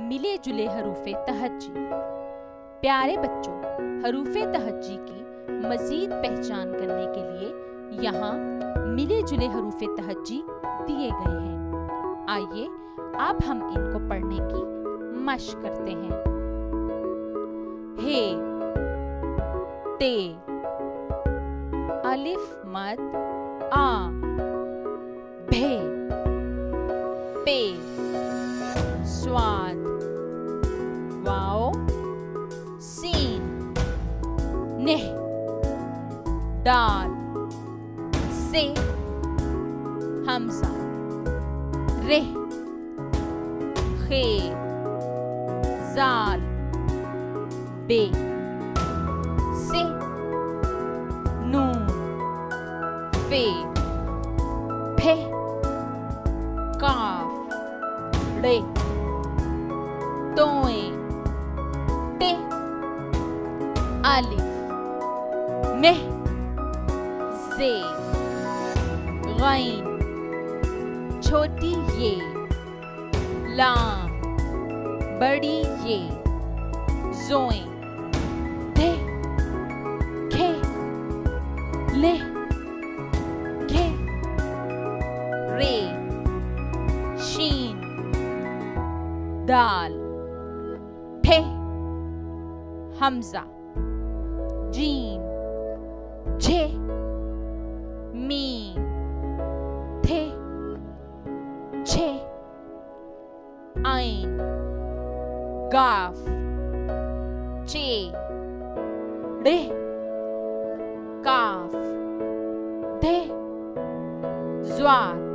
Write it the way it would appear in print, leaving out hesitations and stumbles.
मिले जुले हरूफ तहज्जी। प्यारे बच्चों, हरूफ तहज्जी की मजीद पहचान करने के लिए यहाँ मिले जुले हरूफ तहज्जी दिए गए हैं। आइए अब हम इनको पढ़ने की मशक करते हैं। हे, ते, अलिफ मद आ, भे, पे, स्वाद, वाओ, सीन, नेह, दाल, से, हमजा, रेह, खे, जाल, बे, से, नून, फे, फे, काफ, रे, तोए, ते, अलिफ, मेह, जे, गैन, छोटी ये, लाम, बड़ी ये, जोए, दे, खे, ले, घे, रे, शीन, दाल, ठे, हमजा, जीम, झे, मीम, थे, छे, आइन, गाफ, चे, डे, काफ, दे, ज़्वाद,